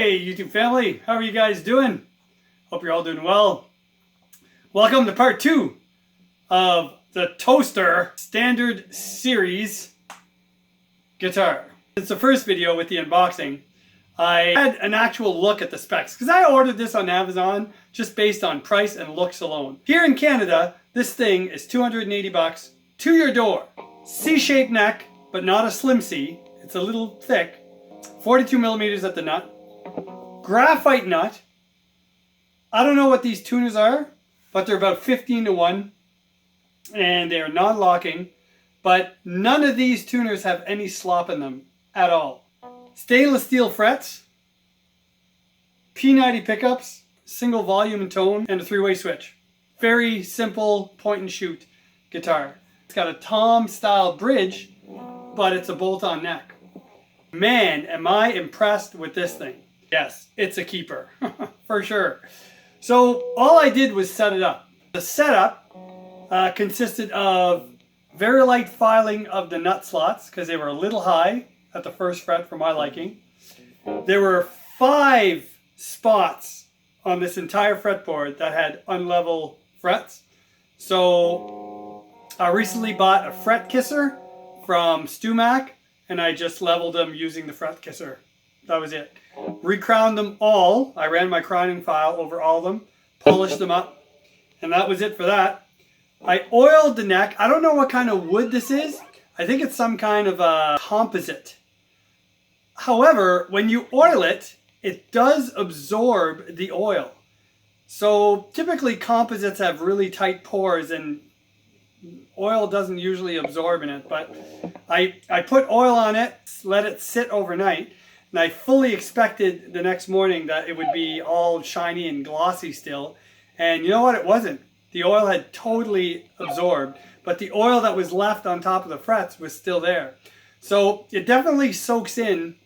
Hey YouTube family, how are you guys doing? Hope you're all doing well. Welcome to part 2 of the Toastar Standard Series guitar. It's the first video with the unboxing. I had an actual look at the specs because I ordered this on Amazon just based on price and looks alone. Here in Canada, this thing is 280 bucks to your door. C-shaped neck, but not a slim C. It's a little thick. 42 millimeters at the nut. Graphite nut. I don't know what these tuners are, but they're about 15 to 1. And they're non-locking. But none of these tuners have any slop in them at all. Stainless steel frets. P90 pickups. Single volume and tone. And a 3-way switch. Very simple point and shoot guitar. It's got a tom style bridge, but it's a bolt-on neck. Man, am I impressed with this thing. Yes, it's a keeper, for sure. So all I did was set it up. The setup consisted of very light filing of the nut slots because they were a little high at the first fret for my liking. There were 5 spots on this entire fretboard that had unlevel frets. So I recently bought a fret kisser from StuMac and I just leveled them using the fret kisser. That was it. Recrowned them all. I ran my crowning file over all of them, polished them up, and that was it for that. I oiled the neck. I don't know what kind of wood this is. I think it's some kind of a composite. However, when you oil it, it does absorb the oil. So typically composites have really tight pores and oil doesn't usually absorb in it, but I put oil on it, let it sit overnight, and I fully expected the next morning that it would be all shiny and glossy still. And you know what? It wasn't. The oil had totally absorbed, but the oil that was left on top of the frets was still there. So it definitely soaks in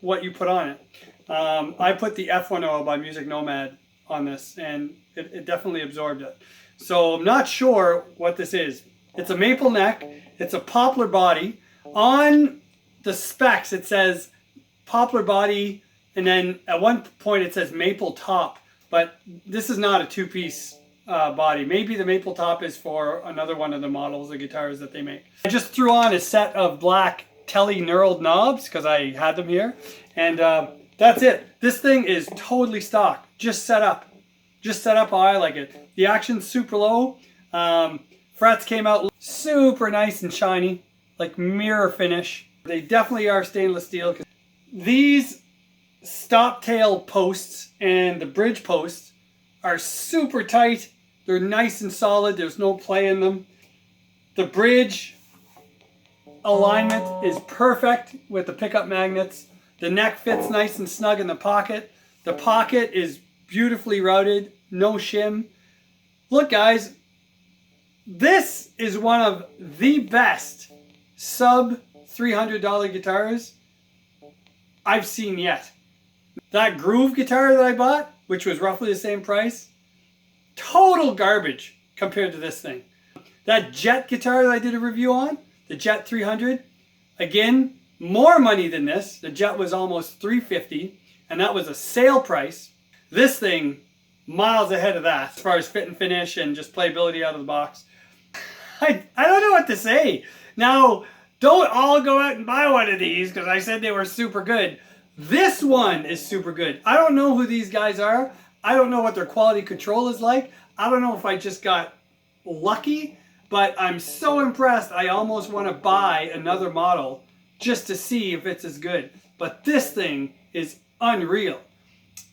what you put on it. I put the F1 oil by Music Nomad on this, and it definitely absorbed it. So I'm not sure what this is. It's a maple neck. It's a poplar body. On the specs, it says poplar body, and then at one point it says maple top, but this is not a 2-piece body. Maybe the maple top is for another one of the models of guitars that they make. I just threw on a set of black Tele knurled knobs because I had them here, and that's it. This thing is totally stock, just set up how I like it. The action's super low. Frets came out super nice and shiny, like mirror finish. They definitely are stainless steel. These stop tail posts and the bridge posts are super tight. They're nice and solid. There's no play in them. The bridge alignment is perfect with the pickup magnets. The neck fits nice and snug in the pocket. The pocket is beautifully routed, no shim. Look guys, this is one of the best sub $300 guitars I've seen yet. That Groove guitar that I bought, which was roughly the same price, total garbage compared to this thing. That Jet guitar that I did a review on, the Jet 300, again, more money than this. The Jet was almost $350, and that was a sale price. This thing, miles ahead of that as far as fit and finish and just playability out of the box. I don't know what to say. Now, don't all go out and buy one of these because I said they were super good. This one is super good. I don't know who these guys are. I don't know what their quality control is like. I don't know if I just got lucky, but I'm so impressed I almost want to buy another model just to see if it's as good. But this thing is unreal.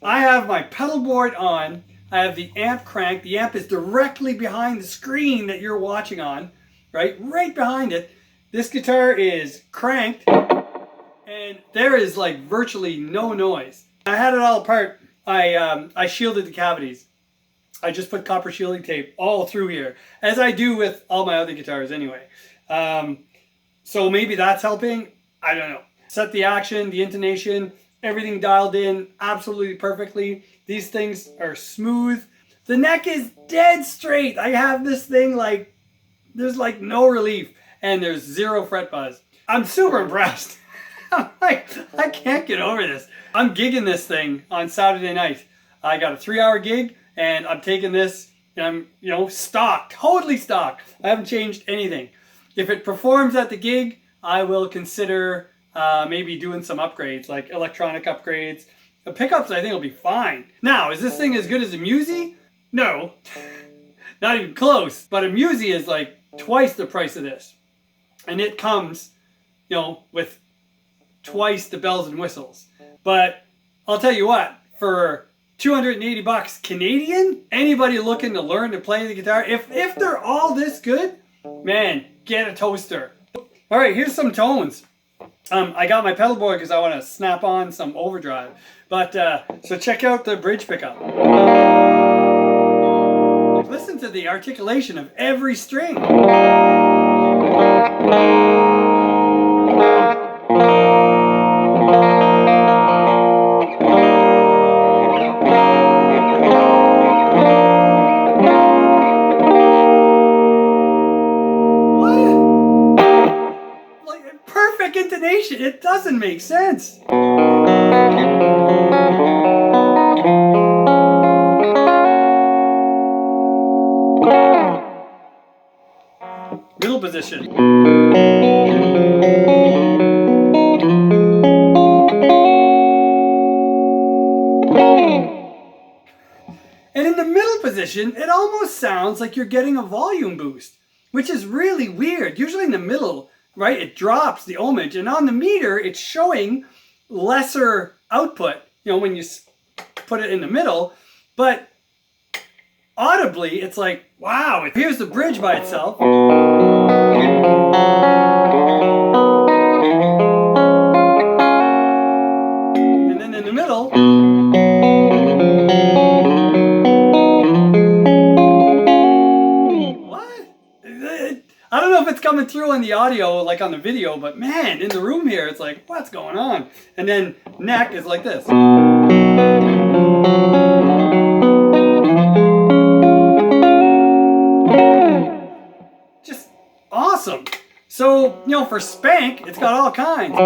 I have my pedal board on. I have the amp cranked. The amp is directly behind the screen that you're watching on, right? Right behind it. This guitar is cranked and there is like virtually no noise. I had it all apart. I shielded the cavities. I just put copper shielding tape all through here, as I do with all my other guitars anyway. So maybe that's helping. I don't know. Set the action, the intonation, everything dialed in absolutely perfectly. These things are smooth. The neck is dead straight. I have this thing like, there's like no relief and there's zero fret buzz. I'm super impressed. I can't get over this. I'm gigging this thing on Saturday night. I got a 3-hour gig and I'm taking this and I'm, you know, stocked, totally stocked. I haven't changed anything. If it performs at the gig, I will consider maybe doing some upgrades, like electronic upgrades. The pickups I think will be fine. Now, is this thing as good as a Musi? No, not even close. But a Musi is like twice the price of this. And it comes, you know, with twice the bells and whistles. But I'll tell you what, for $280 Canadian, anybody looking to learn to play the guitar, if they're all this good, man, get a Toastar. All right, here's some tones. I got my pedal board because I want to snap on some overdrive. But so check out the bridge pickup. Like, listen to the articulation of every string. Perfect intonation. It doesn't make sense. Middle position. And in the middle position, it almost sounds like you're getting a volume boost, which is really weird. Usually in the middle, right, it drops the ohmage, and on the meter it's showing lesser output, you know, when you put it in the middle, but audibly it's like, wow. Here's the bridge by itself. And then in the middle, I don't know if it's coming through on the audio, like on the video, but man, in the room here, it's like, what's going on? And then neck is like this. Just awesome. So, you know, for spank, it's got all kinds.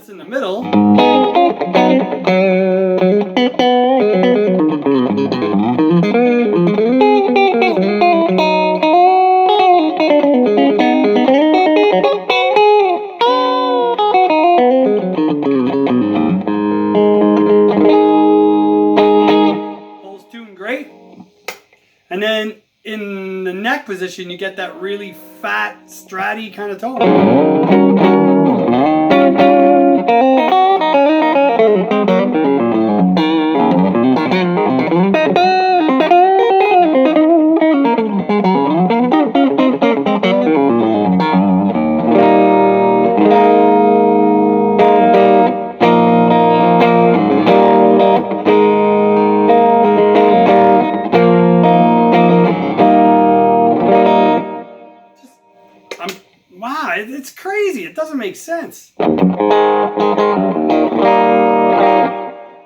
In the middle. Holds tune great. And then in the neck position, you get that really fat, stratty kind of tone. Wow, it's crazy. It doesn't make sense. I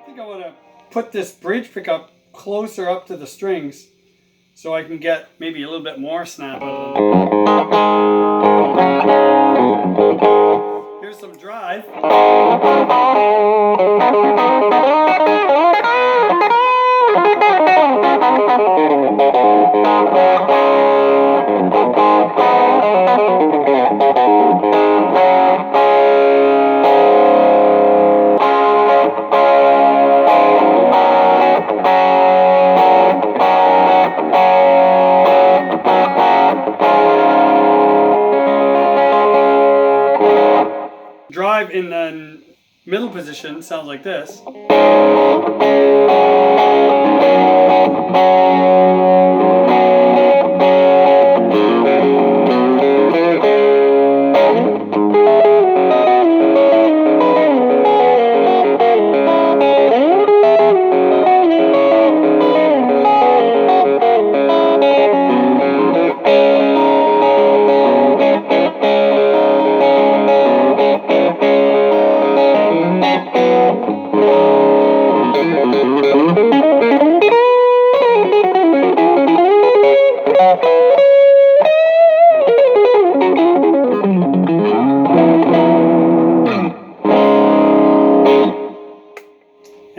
think I want to put this bridge pickup closer up to the strings so I can get maybe a little bit more snap out of them. Here's some drive. Drive in the middle position sounds like this.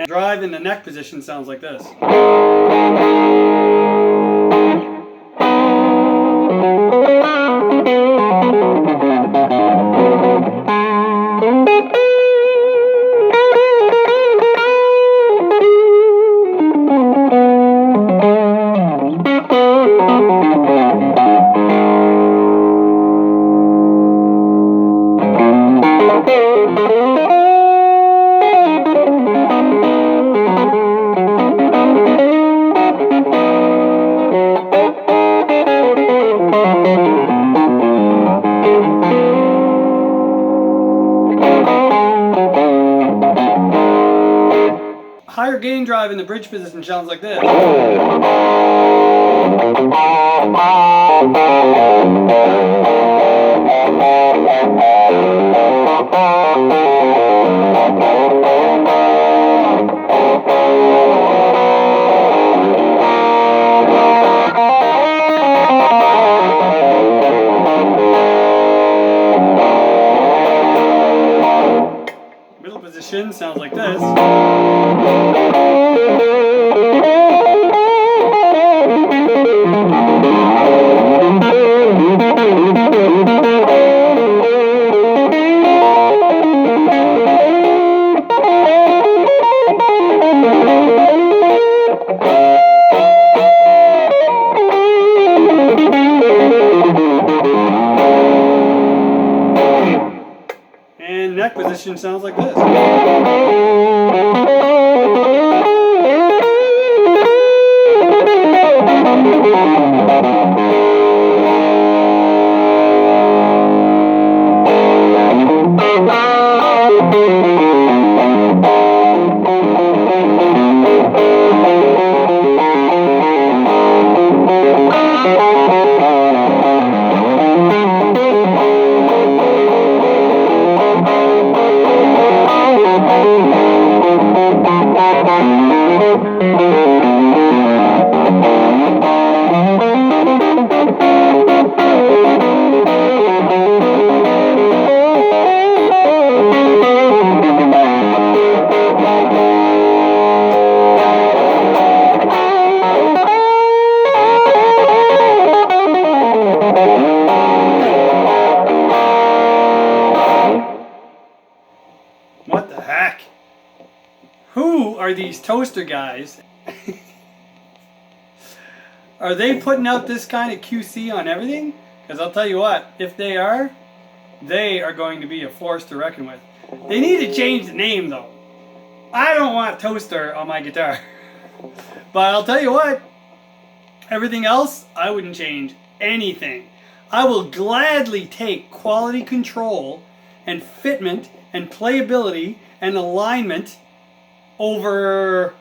And drive in the neck position sounds like this. Higher gain drive in the bridge position sounds like this. Middle position sounds like this. And neck position sounds like this. What the heck? Who are these Toastar guys? Are they putting out this kind of QC on everything? Because I'll tell you what, if they are going to be a force to reckon with. They need to change the name though. I don't want Toastar on my guitar. But I'll tell you what, everything else, I wouldn't change anything. I will gladly take quality control and fitment and playability and alignment over,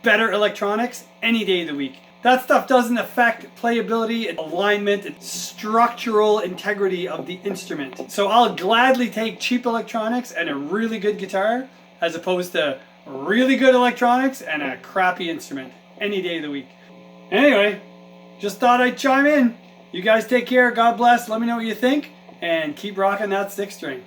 better electronics any day of the week. That stuff doesn't affect playability, alignment, and structural integrity of the instrument. So I'll gladly take cheap electronics and a really good guitar as opposed to really good electronics and a crappy instrument any day of the week. Anyway, just thought I'd chime in. You guys take care. God bless. Let me know what you think. And keep rocking that 6 string.